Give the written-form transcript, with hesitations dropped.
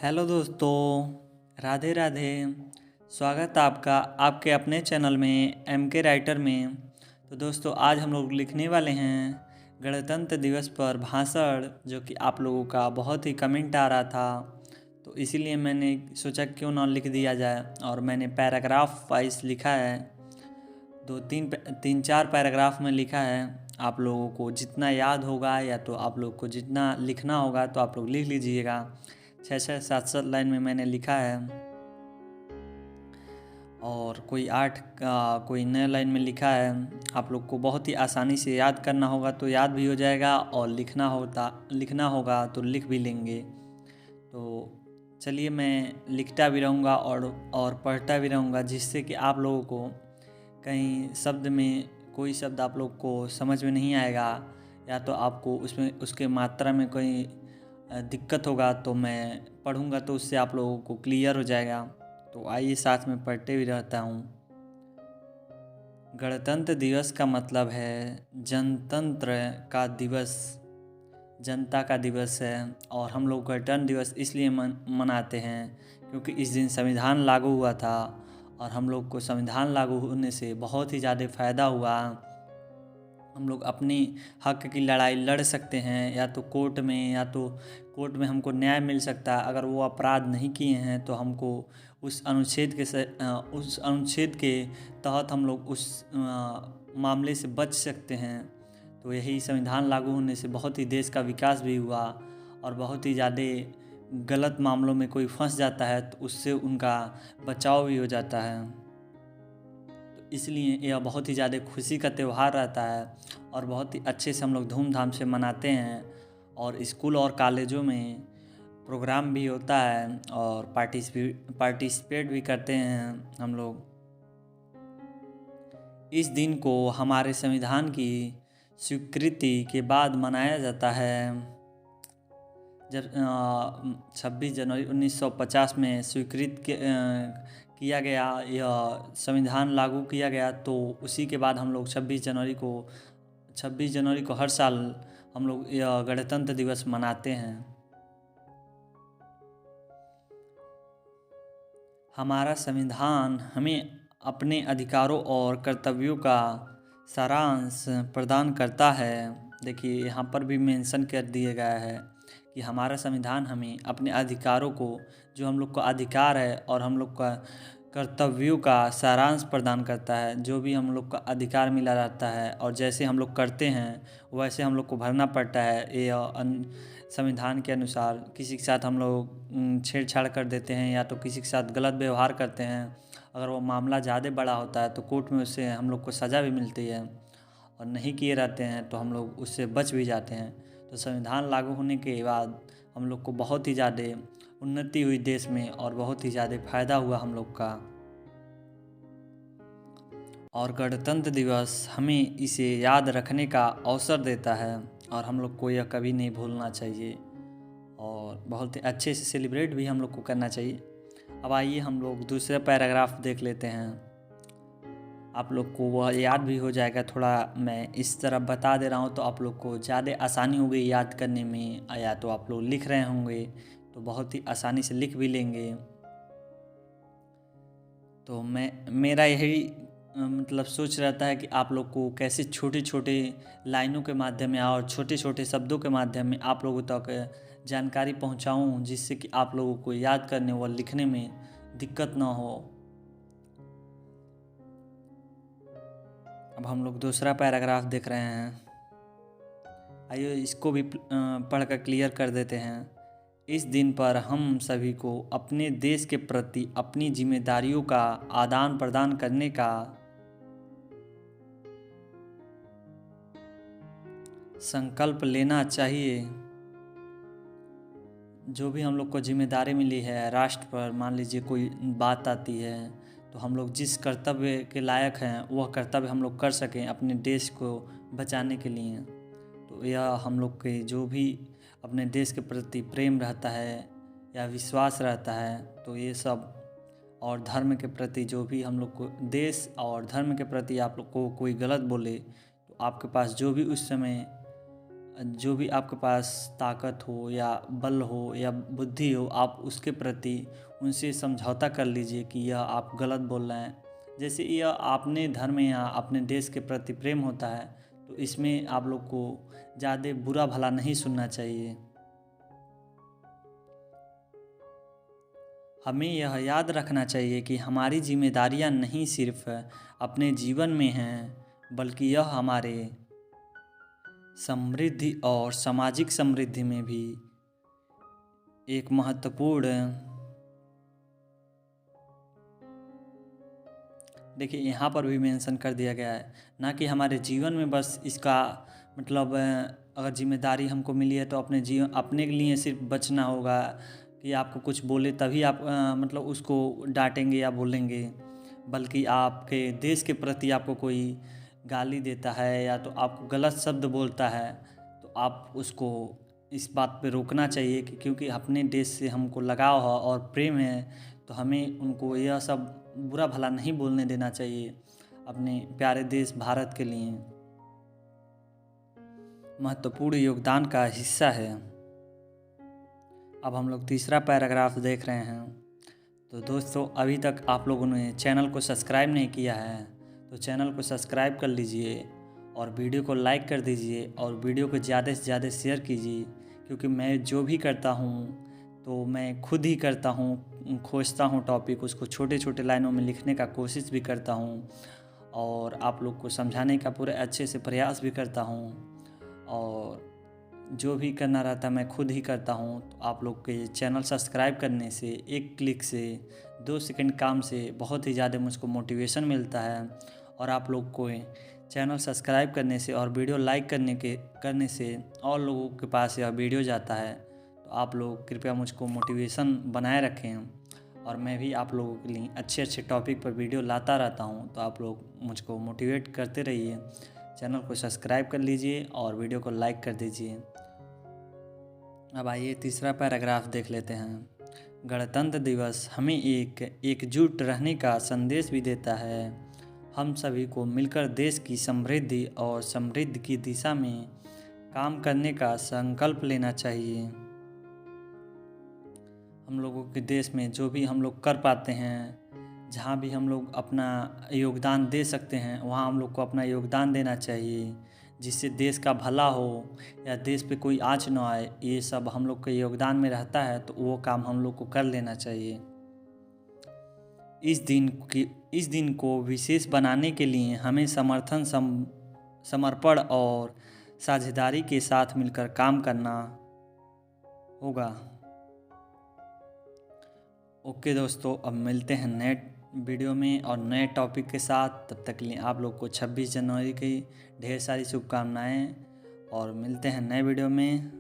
Hello दोस्तों, राधे राधे। स्वागत है आपका आपके अपने चैनल में एम के राइटर में। तो दोस्तों, आज हम लोग लिखने वाले हैं गणतंत्र दिवस पर भाषण, जो कि आप लोगों का बहुत ही कमेंट आ रहा था। तो इसीलिए मैंने सोचा क्यों ना लिख दिया जाए, और मैंने पैराग्राफ वाइज लिखा है। तीन चार पैराग्राफ में लिखा है। आप लोगों को जितना याद होगा या तो आप लोग को जितना लिखना होगा तो आप लोग लिख लीजिएगा। 6-7 लाइन में मैंने लिखा है, और कोई 8 कोई 9 लाइन में लिखा है। आप लोग को बहुत ही आसानी से याद करना होगा तो याद भी हो जाएगा, और लिखना होगा तो लिख भी लेंगे। तो चलिए, मैं लिखता भी रहूँगा और पढ़ता भी रहूँगा, जिससे कि आप लोगों को कहीं शब्द में कोई शब्द आप लोग को समझ में नहीं आएगा, या तो आपको उसमें उसके मात्रा में कोई दिक्कत होगा, तो मैं पढ़ूंगा तो उससे आप लोगों को क्लियर हो जाएगा। तो आइए साथ में पढ़ते भी रहता हूँ। गणतंत्र दिवस का मतलब है जनतंत्र का दिवस, जनता का दिवस है। और हम लोग गणतंत्र दिवस इसलिए मनाते हैं क्योंकि इस दिन संविधान लागू हुआ था, और हम लोग को संविधान लागू होने से बहुत ही ज़्यादा फ़ायदा हुआ। हम लोग अपनी हक की लड़ाई लड़ सकते हैं, या तो कोर्ट में हमको न्याय मिल सकता है। अगर वो अपराध नहीं किए हैं तो हमको उस अनुच्छेद के तहत हम लोग उस मामले से बच सकते हैं। तो यही संविधान लागू होने से बहुत ही देश का विकास भी हुआ, और बहुत ही ज़्यादा गलत मामलों में कोई फंस जाता है तो उससे उनका बचाव भी हो जाता है। इसलिए यह बहुत ही ज़्यादा खुशी का त्यौहार रहता है, और बहुत ही अच्छे से हम लोग धूमधाम से मनाते हैं। और स्कूल और कॉलेजों में प्रोग्राम भी होता है, और पार्टिसिपेट भी करते हैं हम लोग। इस दिन को हमारे संविधान की स्वीकृति के बाद मनाया जाता है। जब 26 जनवरी 1950 में किया गया, यह संविधान लागू किया गया, तो उसी के बाद हम लोग 26 जनवरी को हर साल हम लोग यह गणतंत्र दिवस मनाते हैं। हमारा संविधान हमें अपने अधिकारों और कर्तव्यों का सारांश प्रदान करता है। देखिए, यहाँ पर भी मेंशन कर दिया गया है कि हमारा संविधान हमें अपने अधिकारों को, जो हम लोग का अधिकार है, और हम लोग का कर्तव्यों का सारांश प्रदान करता है। जो भी हम लोग का अधिकार मिला रहता है और जैसे हम लोग करते हैं वैसे हम लोग को भरना पड़ता है। ये संविधान के अनुसार किसी के साथ हम लोग छेड़छाड़ कर देते हैं, या तो किसी के साथ गलत व्यवहार करते हैं, अगर वो मामला ज़्यादा बड़ा होता है तो कोर्ट में उससे हम लोग को सज़ा भी मिलती है, और नहीं किए रहते हैं तो हम लोग उससे बच भी जाते हैं। तो संविधान लागू होने के बाद हम लोग को बहुत ही ज़्यादा उन्नति हुई देश में, और बहुत ही ज़्यादा फ़ायदा हुआ हम लोग का। और गणतंत्र दिवस हमें इसे याद रखने का अवसर देता है, और हम लोग को यह कभी नहीं भूलना चाहिए, और बहुत ही अच्छे से सेलिब्रेट भी हम लोग को करना चाहिए। अब आइए हम लोग दूसरे पैराग्राफ देख लेते हैं। आप लोग को वह याद भी हो जाएगा। थोड़ा मैं इस तरह बता दे रहा हूँ तो आप लोग को ज़्यादा आसानी होगी याद करने में, या तो आप लोग लिख रहे होंगे तो बहुत ही आसानी से लिख भी लेंगे। तो मेरा यही मतलब सोच रहता है कि आप लोग को कैसे छोटे छोटे लाइनों के माध्यम में और छोटे छोटे शब्दों के माध्यम में आप लोगों तक जानकारी पहुंचाऊं, जिससे कि आप लोगों को याद करने व लिखने में दिक्कत ना हो। अब हम लोग दूसरा पैराग्राफ देख रहे हैं। आइए इसको भी पढ़कर क्लियर कर देते हैं। इस दिन पर हम सभी को अपने देश के प्रति अपनी जिम्मेदारियों का आदान प्रदान करने का संकल्प लेना चाहिए। जो भी हम लोग को जिम्मेदारी मिली है राष्ट्र पर, मान लीजिए कोई बात आती है, तो हम लोग जिस कर्तव्य के लायक हैं वह कर्तव्य हम लोग कर सकें अपने देश को बचाने के लिए। तो यह हम लोग के जो भी अपने देश के प्रति प्रेम रहता है या विश्वास रहता है, तो ये सब, और धर्म के प्रति जो भी हम लोग को, देश और धर्म के प्रति आप लोग को कोई गलत बोले तो आपके पास जो भी उस समय जो भी आपके पास ताकत हो या बल हो या बुद्धि हो, आप उसके प्रति उनसे समझौता कर लीजिए कि यह आप गलत बोल रहे हैं। जैसे यह अपने धर्म या अपने देश के प्रति प्रेम होता है, तो इसमें आप लोग को ज़्यादा बुरा भला नहीं सुनना चाहिए। हमें यह याद रखना चाहिए कि हमारी जिम्मेदारियां नहीं सिर्फ अपने जीवन में हैं, बल्कि यह हमारे समृद्धि और सामाजिक समृद्धि में भी एक महत्वपूर्ण। देखिए यहाँ पर भी मेंशन कर दिया गया है ना कि हमारे जीवन में बस इसका मतलब अगर जिम्मेदारी हमको मिली है तो अपने के लिए सिर्फ बचना होगा कि आपको कुछ बोले तभी आप मतलब उसको डांटेंगे या बोलेंगे, बल्कि आपके देश के प्रति आपको कोई गाली देता है या तो आपको गलत शब्द बोलता है तो आप उसको इस बात पे रोकना चाहिए कि क्योंकि अपने देश से हमको लगाव है और प्रेम है, तो हमें उनको यह सब बुरा भला नहीं बोलने देना चाहिए। अपने प्यारे देश भारत के लिए महत्वपूर्ण योगदान का हिस्सा है। अब हम लोग तीसरा पैराग्राफ देख रहे हैं। तो दोस्तों, अभी तक आप लोगों ने चैनल को सब्सक्राइब नहीं किया है तो चैनल को सब्सक्राइब कर लीजिए और वीडियो को लाइक कर दीजिए और वीडियो को ज़्यादा से ज़्यादा शेयर कीजिए, क्योंकि मैं जो भी करता हूँ तो मैं खुद ही करता हूँ, खोजता हूँ टॉपिक, उसको छोटे छोटे लाइनों में लिखने का कोशिश भी करता हूँ और आप लोग को समझाने का पूरे अच्छे से प्रयास भी करता हूँ और जो भी करना रहता है मैं खुद ही करता हूँ। तो आप लोग के चैनल सब्सक्राइब करने से, एक क्लिक से, 2 सेकंड काम से बहुत ही ज़्यादा मुझको मोटिवेशन मिलता है और आप लोग को चैनल सब्सक्राइब करने से और वीडियो लाइक करने से और लोगों के पास यह वीडियो जाता है। तो आप लोग कृपया मुझको मोटिवेशन बनाए रखें और मैं भी आप लोगों के लिए अच्छे अच्छे टॉपिक पर वीडियो लाता रहता हूँ, तो आप लोग मुझको मोटिवेट करते रहिए। चैनल को सब्सक्राइब कर लीजिए और वीडियो को लाइक कर दीजिए। अब आइए तीसरा पैराग्राफ देख लेते हैं। गणतंत्र दिवस हमें एकजुट रहने का संदेश भी देता है। हम सभी को मिलकर देश की समृद्धि और समृद्धि की दिशा में काम करने का संकल्प लेना चाहिए। हम लोगों के देश में जो भी हम लोग कर पाते हैं, जहाँ भी हम लोग अपना योगदान दे सकते हैं, वहाँ हम लोग को अपना योगदान देना चाहिए, जिससे देश का भला हो या देश पे कोई आँच न आए। ये सब हम लोग के योगदान में रहता है, तो वो काम हम लोग को कर लेना चाहिए। इस दिन को विशेष बनाने के लिए हमें समर्पण और साझेदारी के साथ मिलकर काम करना होगा। ओके दोस्तों, अब मिलते हैं नए वीडियो में और नए टॉपिक के साथ। तब तक के लिए आप लोग को 26 जनवरी की ढेर सारी शुभकामनाएं और मिलते हैं नए वीडियो में।